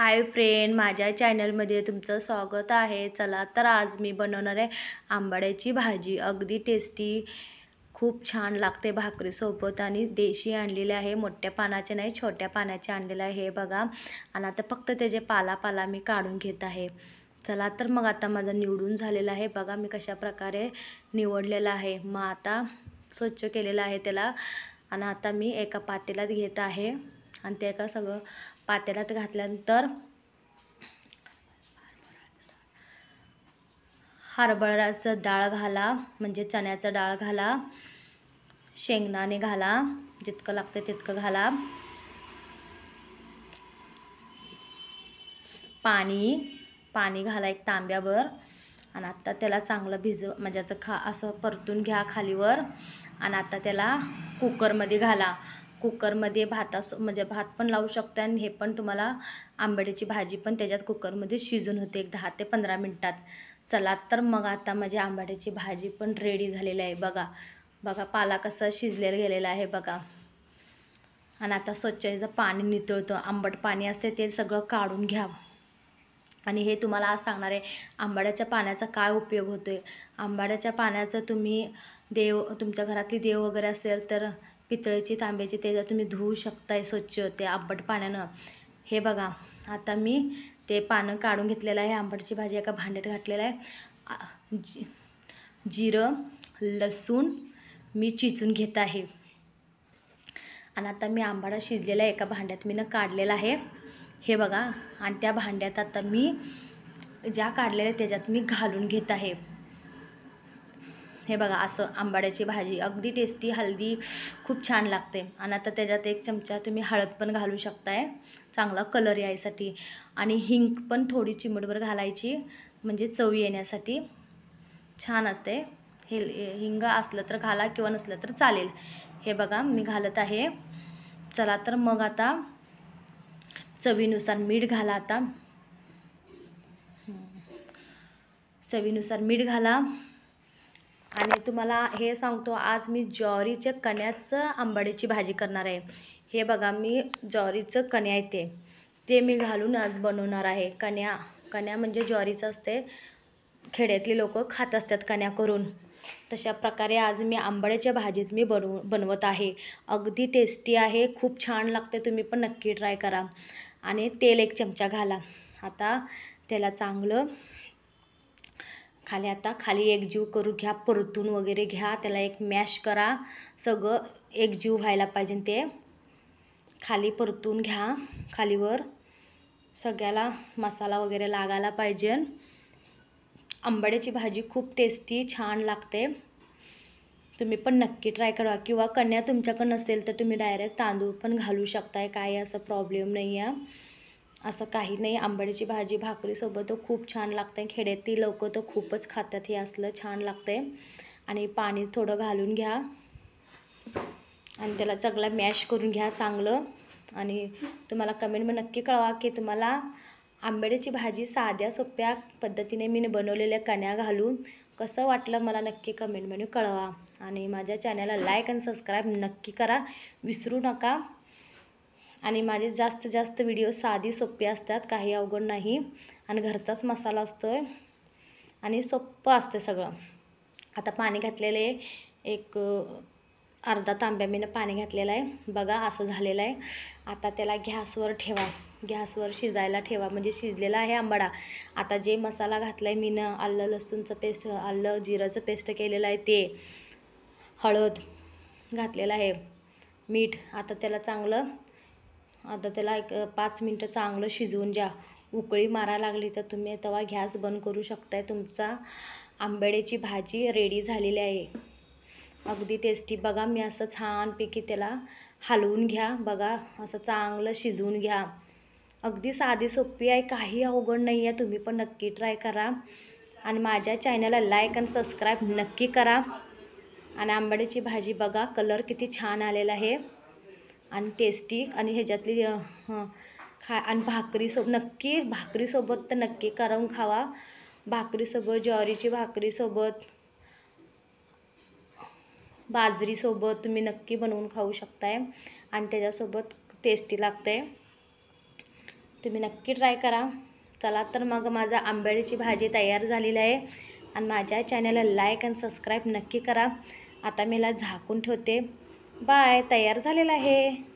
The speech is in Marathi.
हाय फ्रेंड, माझ्या चॅनलमध्ये तुमचं स्वागत आहे। चला तर आज मी बनवणार आहे आंबाड्याची भाजी। अगदी टेस्टी, खूप छान लागते भाकरीसोबत। आणि देशी आणलेले आहे, मोठ्या पानाचे नाही, छोट्या पानाचे आणलेले आहे हे बघा। आणि आता फक्त त्याचे पाला मी काढून घेत आहे। चला तर मग आता माझं निवडून झालेलं आहे बघा, मी कशा प्रकारे निवडलेलं आहे। मग आता स्वच्छ केलेलं आहे त्याला। आणि आता मी एका पातेल्यात घेत आहे आणि ते एका सगळं पातेल्यात घातल्यानंतर हरभऱ्याचं डाळ घाला, म्हणजे चण्याचं डाळ घाला, शेंगदाणे घाला, जितकं लागतं तितकं घाला, पाणी घाला एक तांब्याभर। आणि आता त्याला चांगलं म्हणजे असं परतून घ्या खालीवर। आणि आता त्याला कुकरमध्ये घाला। कुकरमध्ये म्हणजे भात पण लावू शकता आणि हे पण तुम्हाला आंबाड्याची भाजी पण त्याच्यात कुकरमध्ये शिजून होते एक 10 ते 15 मिनिटात। चला तर मग आता माझी आंबाड्याची भाजी पण रेडी झालेली आहे बघा पाला कसा शिजलेला गेलेला आहे बघा। आणि आता स्वच्छ याचं पाणी नितळतं, आंबट पाणी असते ते सगळं काढून घ्या। आणि हे तुम्हाला आज सांगणार आहे आंबाड्याच्या पाण्याचा काय उपयोग होतोय। आंबाड्याच्या पाण्याचं तुम्ही तुमच्या घरातली देव वगैरे असेल तर पितळेची, तांब्याची, त्याच्यात तुम्ही धुवू शकताय स्वच्छ ते आंबट पाण्यानं। हे बघा आता मी ते पानं काढून घेतलेलं आहे। आंबाड्याची भाजी एका भांड्यात घातलेलं आहे। जिरं, लसूण मी चिचून घेत आहे। आणि आता मी आंबाडा शिजलेला एका भांड्यात मी काढलेला आहे हे बघा। आणि त्या भांड्यात आता मी ज्या काढलेल्या त्याच्यात मी घालून घेत आहे हे बघा। असं आंबाड्याची भाजी अगदी टेस्टी, हळदी खूप छान लागते। आणि आता त्याच्यात 1 चमचा तुम्ही हळद पण घालू शकताय, चांगला कलर यायसाठी। आणि हिंग पण थोडी चिमटभर घालायची, म्हणजे चव येण्यासाठी छान असते। हिंग असलं तर घाला किंवा नसलं तर चालेल। हे बघा मी घालत आहे। चला तर मग आता चवीनुसार मीठ घाला। आता चवीनुसार मीठ घाला। आणि तुम्हाला हे सांगतो, आज मी ज्वारीच्या कण्याचं आंबाड्याची भाजी करणार आहे। हे बघा मी ज्वारीचं कण्या आहे ते मी घालून आज बनवणार आहे। कण्या म्हणजे ज्वारीचं असते, खेड्यातली लोक खात असतात कण्या करून। तशा प्रकारे आज मी आंबाड्याच्या भाजीत मी बनवत आहे। अगदी टेस्टी आहे, खूप छान लागते, तुम्ही पण नक्की ट्राय करा। आणि तेल 1 चमचा घाला। आता त्याला चांगलं खाली एकजीव करू घ्या, परतून वगैरे घ्या, त्याला एक मॅश करा, सगळं एकजीव व्हायला पाहिजे। ते खाली परतून घ्या, खालीवर सगळ्याला मसाला वगैरे लागायला पाहिजे। आंबाड्याची भाजी खूप टेस्टी छान लागते, तुम्ही पण नक्की ट्राय करा। किंवा कण्या तुमच्याकडे नसेल तर तुम्ही डायरेक्ट तांदूळ पण घालू शकताय, काही असं प्रॉब्लेम नाही आहे, असं काही नाही। आंबाड्याची भाजी भाकरीसोबत खूप छान लागते, खेड्यातील लोक तर खूपच खातात, हे असलं छान लागते। आणि पाणी थोडं घालून घ्या आणि त्याला चांगला मॅश करून घ्या चांगलं। आणि तुम्हाला कमेंटमध्ये नक्की कळवा की तुम्हाला आंबाड्याची भाजी साध्या सोप्या पद्धतीने मी बनवलेल्या कण्या घालून कसं वाटलं, मला नक्की कमेंटमध्ये कळवा। आणि माझ्या चॅनलला लाईक आणि सबस्क्राईब नक्की करा, विसरू नका। आणि माझे जास्तीत जास्त व्हिडिओ साधी सोपे असतात, काही अवघड नाही, आणि घरचाच मसाला असतो आणि सोपं असतं सगळं। आता पाणी घातलेले एक अर्धा तांब्या मी पाणी घातलेलं आहे बघा, असं झालेलं आहे। आता त्याला गॅसवर ठेवा, गॅसवर शिजायला ठेवा, म्हणजे शिजलेला आहे आंबाडा। आता जे मसाला घातलाय मी आलं लसूणचं पेस्ट, आलं जिरंचं पेस्ट केलेलं आहे, ते हळद घातलेलं आहे, मीठ। आता त्याला एक 5 मिनटं चांगलं शिजवून घ्या। उकळी मारायला लागली तर तुम्ही तेव्हा गॅस बंद करू शकताय। तुमचा आंबाड्याची भाजी रेडी झालेली आहे, अगदी टेस्टी। बघा मी असं छानपैकी त्याला हलवून घ्या बघा, असं चांगलं शिजवून घ्या। अगदी साधी सोपी आहे, काही अवघड नाही आहे, तुम्ही पण नक्की ट्राय करा। आणि माझ्या चॅनलला लाईक आणि सबस्क्राईब नक्की करा। आणि आंबाड्याची भाजी बघा, कलर किती छान आलेला आहे आणि टेस्टी। आणि ह्याच्यातली आणि भाकरीसोबत तर नक्की करून खावा, भाकरीसोबत, ज्वारीची भाकरीसोबत, बाजरीसोबत तुम्ही नक्की बनवून खाऊ शकताय आणि त्याच्यासोबत टेस्टी लागते। तुम्ही नक्की ट्राय करा. चला तर मग माझा आंबाडीची भाजी तयार झालेली आहे आणि माझ्या चॅनलला लाईक आणि सबस्क्राईब नक्की करा. आता मी याला झाकून ठेवते. बाय. तयार झालेलं आहे.